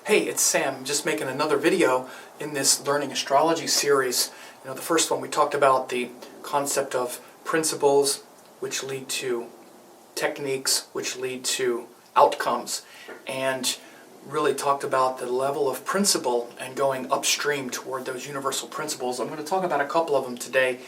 Hey, it's Sam, just making another video in this Learning Astrology series. The first one we talked about the concept of principles which lead to techniques, which lead to outcomes, and really talked about the level of principle and going upstream toward those universal principles. I'm going to talk about a couple of them today.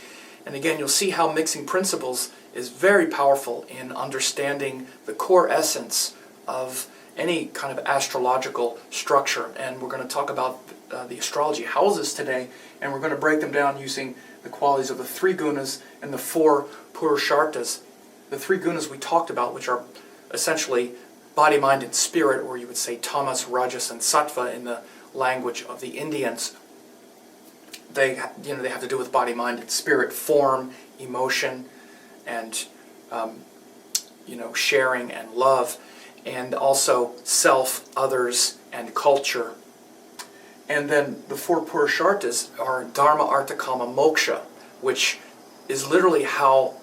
And again, you'll see how mixing principles is very powerful in understanding the core essence of any kind of astrological structure. And we're going to talk about the astrology houses today, and we're going to break them down using the qualities of the three gunas and the four purusharthas. The three gunas we talked about, which are essentially body, mind, and spirit, or you would say tamas, rajas, and sattva in the language of the Indians. They have to do with body, mind, and spirit, form, emotion, and sharing and love, and also self, others, and culture. And then the four purusharthas are dharma, artha, kama, moksha, which is literally how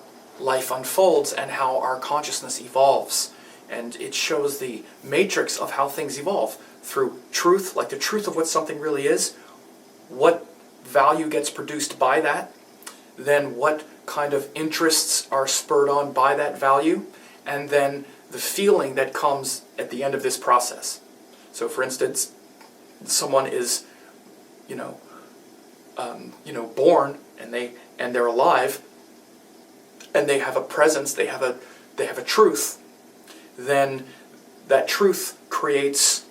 life unfolds and how our consciousness evolves. And it shows the matrix of how things evolve through truth, like the truth of what something really is, what value gets produced by that, then what kind of interests are spurred on by that value, and then the feeling that comes at the end of this process. So for instance, someone is born and they're alive and they have a presence, they have a truth, then that truth creates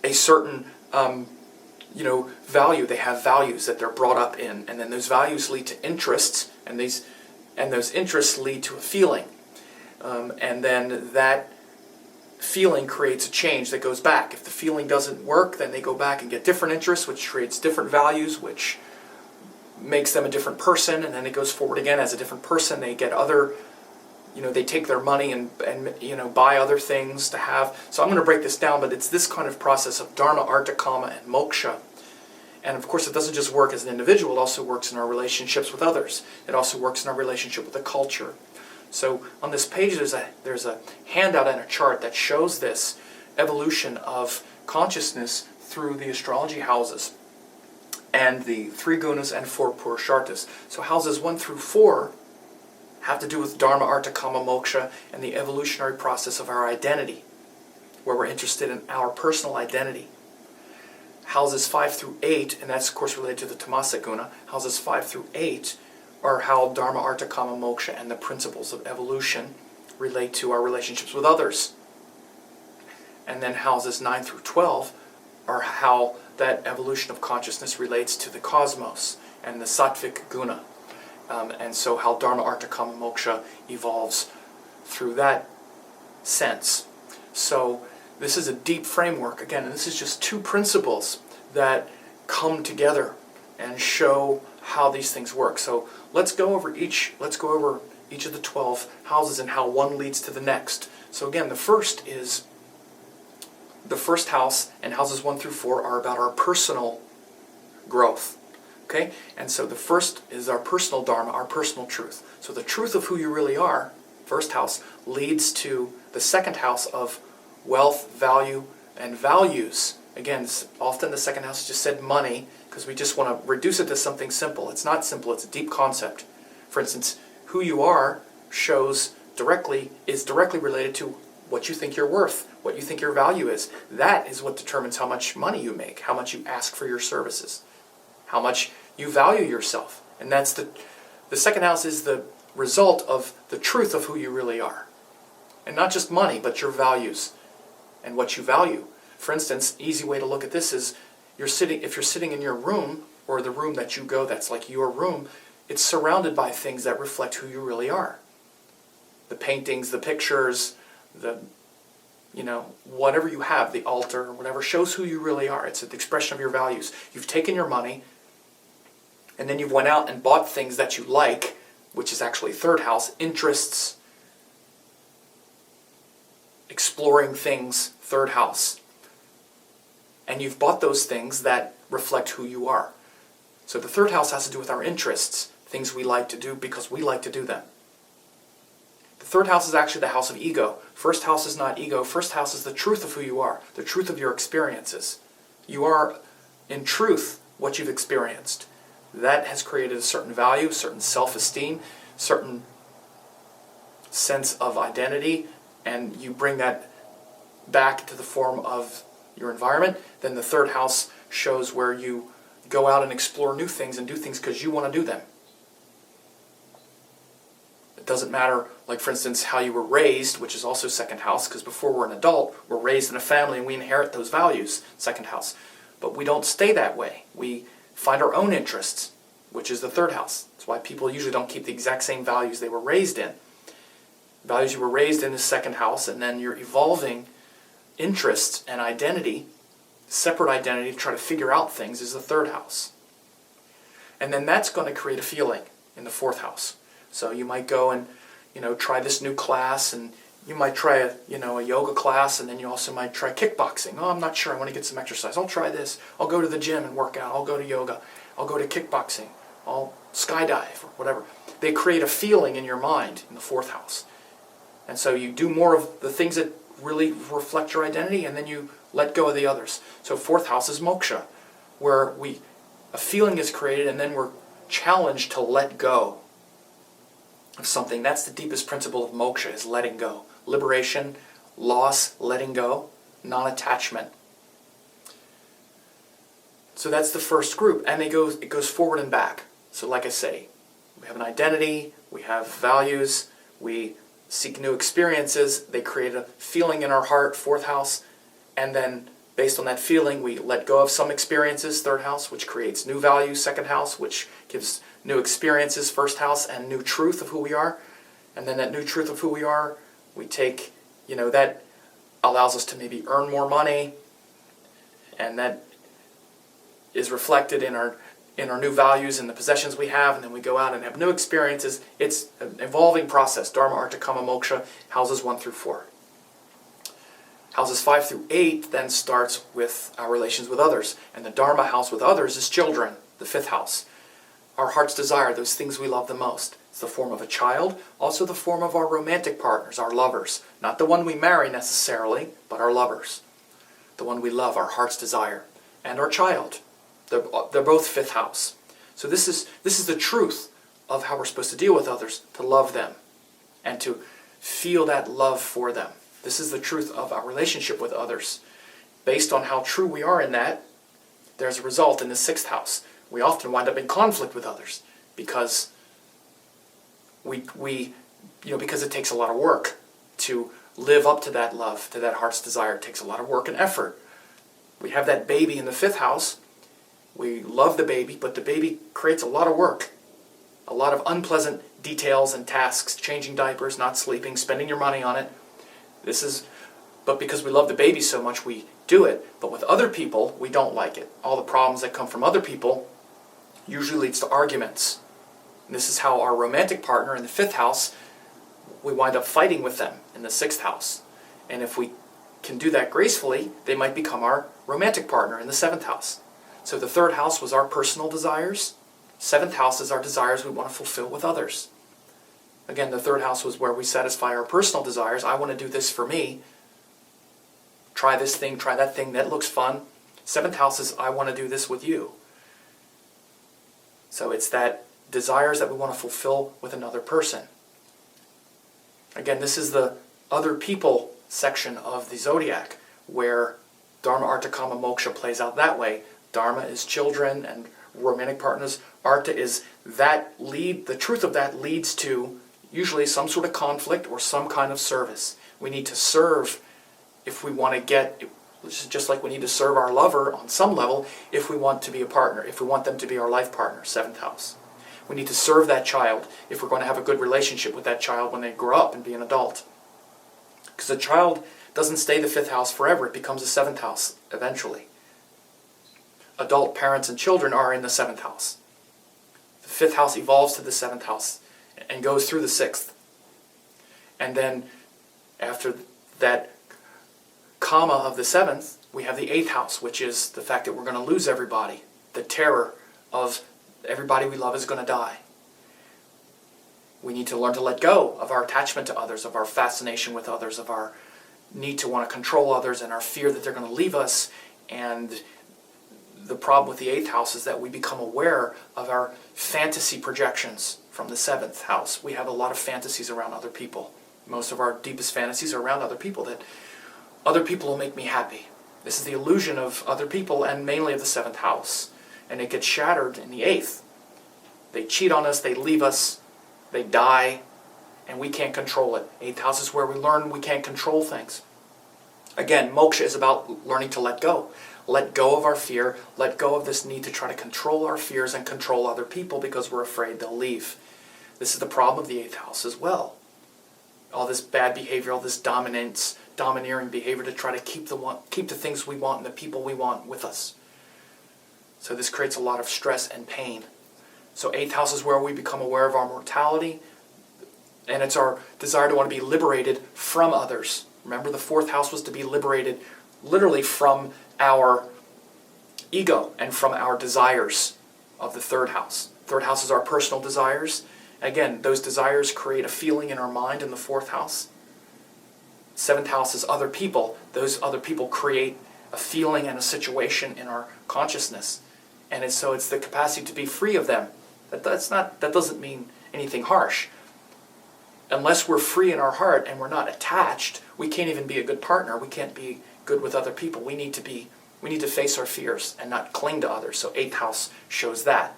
a certain value. They have values that they're brought up in, and then those values lead to interests, and those interests lead to a feeling. And then that feeling creates a change that goes back. If the feeling doesn't work, then they go back and get different interests, which creates different values, which makes them a different person, and then it goes forward again as a different person. They get other, they take their money and buy other things to have. So I'm going to break this down, but it's this kind of process of dharma, artha, kama, and moksha. And of course, it doesn't just work as an individual, it also works in our relationships with others. It also works in our relationship with the culture. So on this page, there's a handout and a chart that shows this evolution of consciousness through the astrology houses and the three gunas and four purusharthas. So houses 1 through 4 have to do with dharma, artha, kama, moksha, and the evolutionary process of our identity, where we're interested in our personal identity. Houses 5 through 8, and that's of course related to the tamasa guna, houses 5 through 8 are how dharma, artha, kama, moksha, and the principles of evolution relate to our relationships with others. And then houses 9 through 12 are how that evolution of consciousness relates to the cosmos and the sattvic guna. And so how dharma, artha, kama, moksha evolves through that sense. So this is a deep framework, again, and this is just two principles that come together and show how these things work. So let's go over each of the 12 houses and how one leads to the next. So again, the first house, and houses 1 through 4 are about our personal growth. Okay? And so the first is our personal dharma, our personal truth. So the truth of who you really are, first house, leads to the second house of wealth, value, and values. Again, often the second house just said money, because we just want to reduce it to something simple. It's not simple, it's a deep concept. For instance, who you are is directly related to what you think you're worth, what you think your value is. That is what determines how much money you make, how much you ask for your services, how much you value yourself. And that's the second house is the result of the truth of who you really are. And not just money, but your values and what you value. For instance, easy way to look at this is if you're sitting in your room, or the room that you go that's like your room, it's surrounded by things that reflect who you really are. The paintings, the pictures, whatever you have, the altar, whatever, shows who you really are. It's an expression of your values. You've taken your money, and then you've went out and bought things that you like, which is actually third house, interests, exploring things, third house. And you've bought those things that reflect who you are. So the third house has to do with our interests, things we like to do because we like to do them. The third house is actually the house of ego. First house is not ego. First house is the truth of who you are, the truth of your experiences. You are, in truth, what you've experienced. That has created a certain value, certain self-esteem, certain sense of identity, and you bring that back to the form of your environment. Then the third house shows where you go out and explore new things and do things because you want to do them. It doesn't matter, like for instance, how you were raised, which is also second house, because before we're an adult, we're raised in a family and we inherit those values, second house. But we don't stay that way. We find our own interests, which is the third house. That's why people usually don't keep the exact same values they were raised in. Values you were raised in is second house, and then you're evolving interests and identity, separate identity to try to figure out things is the third house. And then that's going to create a feeling in the fourth house. So you might go and, try this new class, and you might try a yoga class, and then you also might try kickboxing. Oh, I'm not sure, I want to get some exercise. I'll try this. I'll go to the gym and work out. I'll go to yoga. I'll go to kickboxing. I'll skydive or whatever. They create a feeling in your mind in the fourth house. And so you do more of the things that really reflect your identity, and then you let go of the others. So fourth house is moksha, where a feeling is created and then we're challenged to let go of something. That's the deepest principle of moksha, is letting go. Liberation, loss, letting go, non-attachment. So that's the first group, and it goes forward and back. So like I say, we have an identity, we have values, we seek new experiences, they create a feeling in our heart, fourth house, and then based on that feeling we let go of some experiences, third house, which creates new values, second house, which gives new experiences, first house, and new truth of who we are. And then that new truth of who we are, we take, that allows us to maybe earn more money, and that is reflected in our new values and the possessions we have, and then we go out and have new experiences. It's an evolving process. Dharma, Artha, Kama, Moksha, houses 1 through 4. Houses 5 through 8 then starts with our relations with others. And the Dharma house with others is children, the 5th house. Our heart's desire, those things we love the most. It's the form of a child, also the form of our romantic partners, our lovers. Not the one we marry necessarily, but our lovers. The one we love, our heart's desire. And our child. They're both 5th house. So this is the truth of how we're supposed to deal with others, to love them and to feel that love for them. This is the truth of our relationship with others. Based on how true we are in that, there's a result in the 6th house. We often wind up in conflict with others because because it takes a lot of work to live up to that love, to that heart's desire. It takes a lot of work and effort. We have that baby in the 5th house. We love the baby, but the baby creates a lot of work. A lot of unpleasant details and tasks, changing diapers, not sleeping, spending your money on it. But because we love the baby so much, we do it. But with other people, we don't like it. All the problems that come from other people usually leads to arguments. And this is how our romantic partner in the 5th house, we wind up fighting with them in the 6th house. And if we can do that gracefully, they might become our romantic partner in the 7th house. So the 3rd house was our personal desires. 7th house is our desires we want to fulfill with others. Again, the 3rd house was where we satisfy our personal desires. I want to do this for me. Try this thing, try that thing, that looks fun. 7th house is I want to do this with you. So it's that desires that we want to fulfill with another person. Again, this is the other people section of the zodiac, where Dharma, Artha, Kama, Moksha plays out that way. Dharma is children and romantic partners. Artha is that lead, the truth of that leads to usually some sort of conflict or some kind of service. We need to serve if we want to get, just like we need to serve our lover on some level if we want to be a partner, if we want them to be our life partner, 7th house. We need to serve that child if we're going to have a good relationship with that child when they grow up and be an adult. Because a child doesn't stay the 5th house forever. It becomes the 7th house eventually. Adult parents and children are in the 7th house. The 5th house evolves to the 7th house and goes through the 6th. And then after that comma of the 7th, we have the 8th house, which is the fact that we're going to lose everybody. The terror of everybody we love is going to die. We need to learn to let go of our attachment to others, of our fascination with others, of our need to want to control others, and our fear that they're going to leave us. And the problem with the 8th house is that we become aware of our fantasy projections from the 7th house. We have a lot of fantasies around other people. Most of our deepest fantasies are around other people, that other people will make me happy. This is the illusion of other people, and mainly of the 7th house. And it gets shattered in the 8th. They cheat on us, they leave us, they die, and we can't control it. 8th house is where we learn we can't control things. Again, moksha is about learning to let go. Let go of our fear, let go of this need to try to control our fears and control other people because we're afraid they'll leave. This is the problem of the 8th house as well. All this bad behavior, all this domineering behavior to try to keep the things we want and the people we want with us. So this creates a lot of stress and pain. So 8th house is where we become aware of our mortality, and it's our desire to want to be liberated from others. Remember, the 4th house was to be liberated literally from our ego and from our desires of the 3rd house. 3rd house is our personal desires. Again, those desires create a feeling in our mind in the 4th house. 7th house is other people. Those other people create a feeling and a situation in our consciousness. And it's the capacity to be free of them. That doesn't mean anything harsh. Unless we're free in our heart and we're not attached, we can't even be a good partner. We can't be good with other people. We need to face our fears and not cling to others. So 8th house shows that.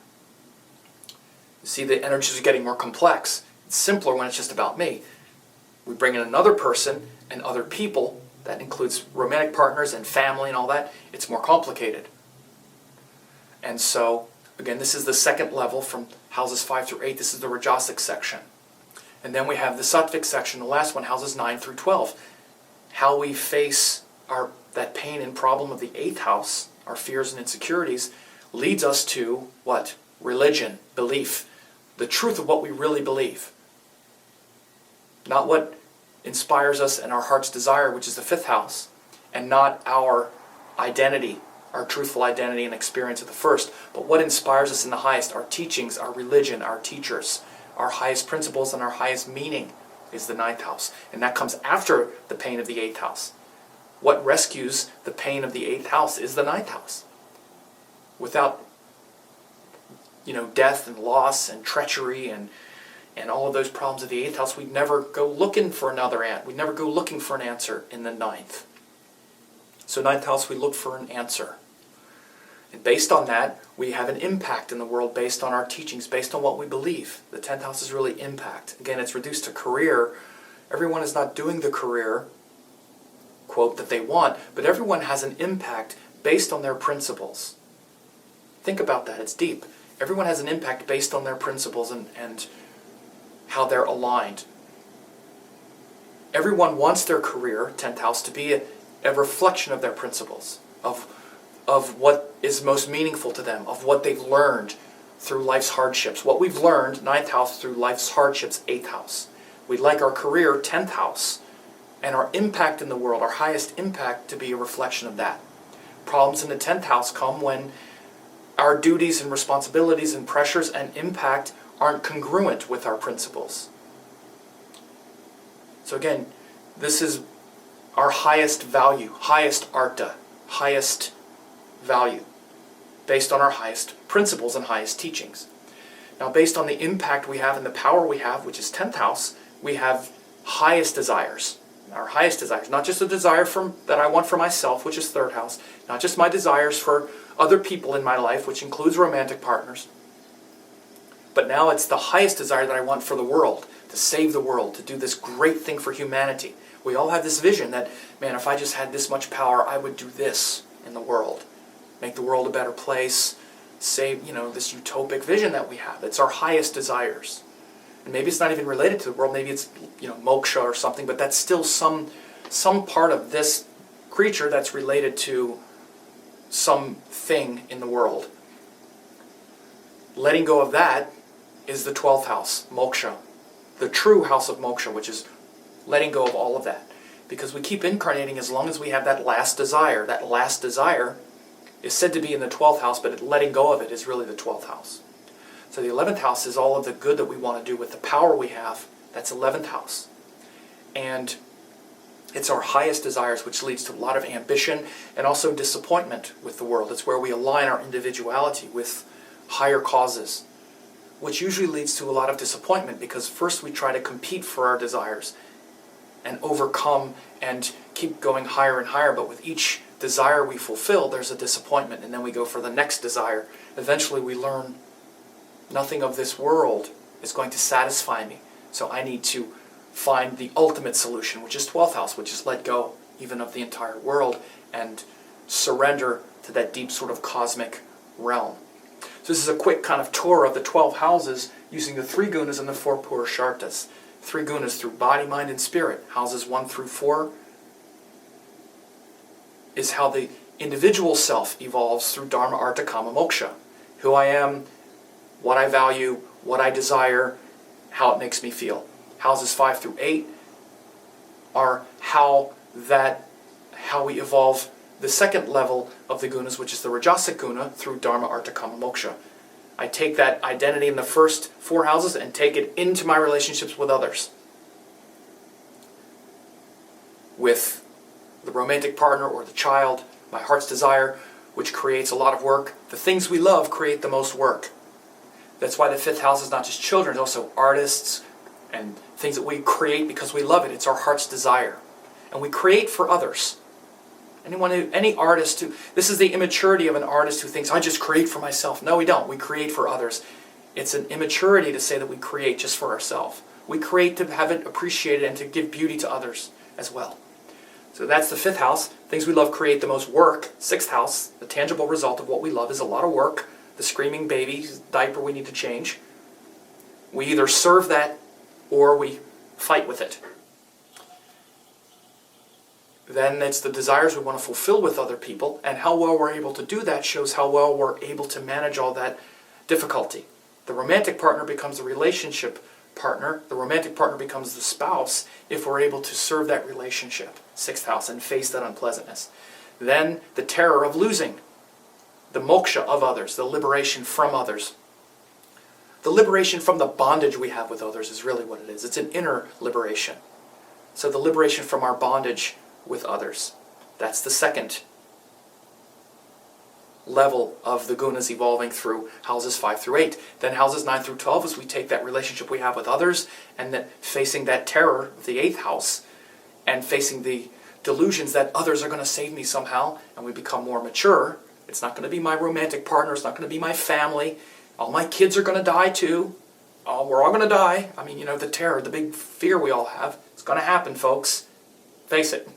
You see, the energies are getting more complex. It's simpler when it's just about me. We bring in another person and other people. That includes romantic partners and family and all that. It's more complicated. And so, again, this is the 2nd level from houses 5 through 8. This is the Rajasic section. And then we have the Sattvic section, the last one, houses 9 through 12. How we face that pain and problem of the 8th house, our fears and insecurities, leads us to what? Religion, belief, the truth of what we really believe. Not what inspires us and our heart's desire, which is the 5th house, and not our identity, our truthful identity and experience of the 1st, but what inspires us in the highest, our teachings, our religion, our teachers, our highest principles and our highest meaning is the 9th house. And that comes after the pain of the 8th house. What rescues the pain of the 8th house is the 9th house. Without, death and loss and treachery and all of those problems of the 8th house, we'd never go looking for we'd never go looking for an answer in the 9th. So 9th house, we look for an answer. And based on that, we have an impact in the world based on our teachings, based on what we believe. The 10th house is really impact. Again, it's reduced to career. Everyone is not doing the career, quote, that they want, but everyone has an impact based on their principles. Think about that. It's deep. Everyone has an impact based on their principles and how they're aligned. Everyone wants their career, 10th house, to be a reflection of their principles, of what is most meaningful to them, of what they've learned through life's hardships. What we've learned, 9th house, through life's hardships, 8th house. We'd like our career, 10th house, and our impact in the world, our highest impact, to be a reflection of that. Problems in the 10th house come when our duties and responsibilities and pressures and impact aren't congruent with our principles. So again, this is our highest value, highest artha, highest value, based on our highest principles and highest teachings. Now, based on the impact we have and the power we have, which is 10th house, we have highest desires. Our highest desires, not just a desire that I want for myself, which is 3rd house, not just my desires for other people in my life, which includes romantic partners, but now it's the highest desire that I want for the world, to save the world, to do this great thing for humanity. We all have this vision that, man, if I just had this much power, I would do this in the world. Make the world a better place, save, this utopic vision that we have. It's our highest desires. And maybe it's not even related to the world, maybe it's, moksha or something, but that's still some part of this creature that's related to something in the world. Letting go of that is the 12th house, moksha. The true house of moksha, which is letting go of all of that. Because we keep incarnating as long as we have that last desire. That last desire is said to be in the 12th house, but letting go of it is really the 12th house. So the 11th house is all of the good that we want to do with the power we have. That's 11th house. And it's our highest desires, which leads to a lot of ambition and also disappointment with the world. It's where we align our individuality with higher causes, which usually leads to a lot of disappointment, because first we try to compete for our desires and overcome and keep going higher and higher, but with each desire we fulfill, there's a disappointment, and then we go for the next desire. Eventually we learn nothing of this world is going to satisfy me, so I need to find the ultimate solution, which is 12th house, which is let go even of the entire world and surrender to that deep sort of cosmic realm. So this is a quick kind of tour of the 12 houses using the 3 gunas and the 4 purusharthas. 3 gunas through body, mind, and spirit. Houses 1 through 4 is how the individual self evolves through dharma, artha, kama, moksha. Who I am, what I value, what I desire, how it makes me feel. Houses 5 through 8 are how we evolve the second level of the gunas, which is the rajasic guna, through dharma, artha, kama, moksha. I take that identity in the first 4 houses and take it into my relationships with others. With the romantic partner or the child, my heart's desire, which creates a lot of work. The things we love create the most work. That's why the 5th house is not just children, it's also artists and things that we create because we love it. It's our heart's desire. And we create for others. Any artist this is the immaturity of an artist who thinks, I just create for myself. No, we don't. We create for others. It's an immaturity to say that we create just for ourselves. We create to have it appreciated and to give beauty to others as well. So that's the 5th house. Things we love create the most work. 6th house, the tangible result of what we love is a lot of work. The screaming baby, diaper we need to change. We either serve that or we fight with it. Then it's the desires we want to fulfill with other people, and how well we're able to do that shows how well we're able to manage all that difficulty. The romantic partner becomes the relationship partner. The romantic partner becomes the spouse if we're able to serve that relationship, 6th house, and face that unpleasantness. Then the terror of losing, the moksha of others, the liberation from others. The liberation from the bondage we have with others is really what it is. It's an inner liberation. So the liberation from our bondage with others. That's the second level of the gunas evolving through houses 5 through 8. Then houses 9 through 12 is we take that relationship we have with others and then facing that terror of the 8th house and facing the delusions that others are going to save me somehow, and we become more mature. It's not going to be my romantic partner. It's not going to be my family. All my kids are going to die too. Oh, we're all going to die. I mean, the terror, the big fear we all have. It's going to happen, folks. Face it.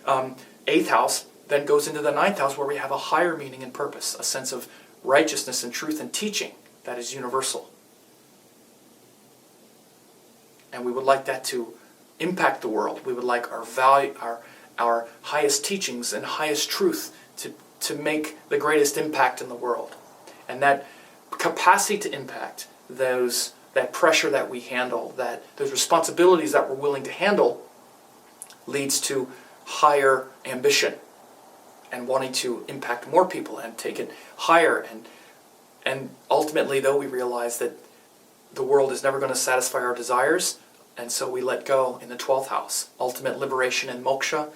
8th house then goes into the 9th house where we have a higher meaning and purpose, a sense of righteousness and truth and teaching that is universal. And we would like that to impact the world. We would like our value, our highest teachings and highest truth to make the greatest impact in the world. And that capacity to impact, that pressure that we handle, those responsibilities that we're willing to handle, leads to higher ambition and wanting to impact more people and take it higher. And ultimately, though, we realize that the world is never going to satisfy our desires, and so we let go in the 12th house. Ultimate liberation and moksha,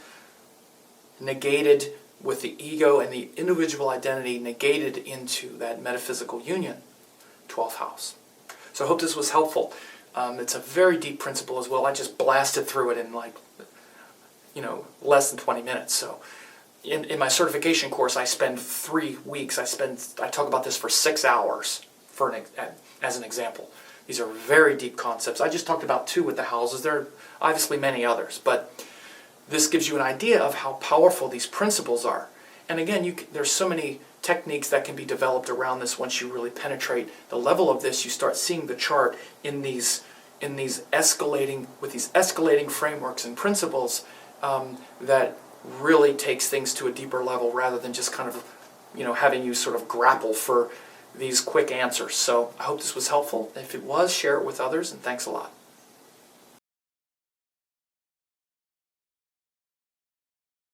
negated with the ego and the individual identity, negated into that metaphysical union, 12th house. So I hope this was helpful. It's a very deep principle as well. I just blasted through it in less than 20 minutes. So in my certification course, I spend 3 weeks. I talk about this for 6 hours as an example. These are very deep concepts. I just talked about 2 with the houses. There are obviously many others, but this gives you an idea of how powerful these principles are. And again, there's so many techniques that can be developed around this. Once you really penetrate the level of this, you start seeing the chart in these escalating frameworks and principles that really takes things to a deeper level rather than just kind of having you sort of grapple for these quick answers. So I hope this was helpful. If it was, share it with others, and thanks a lot.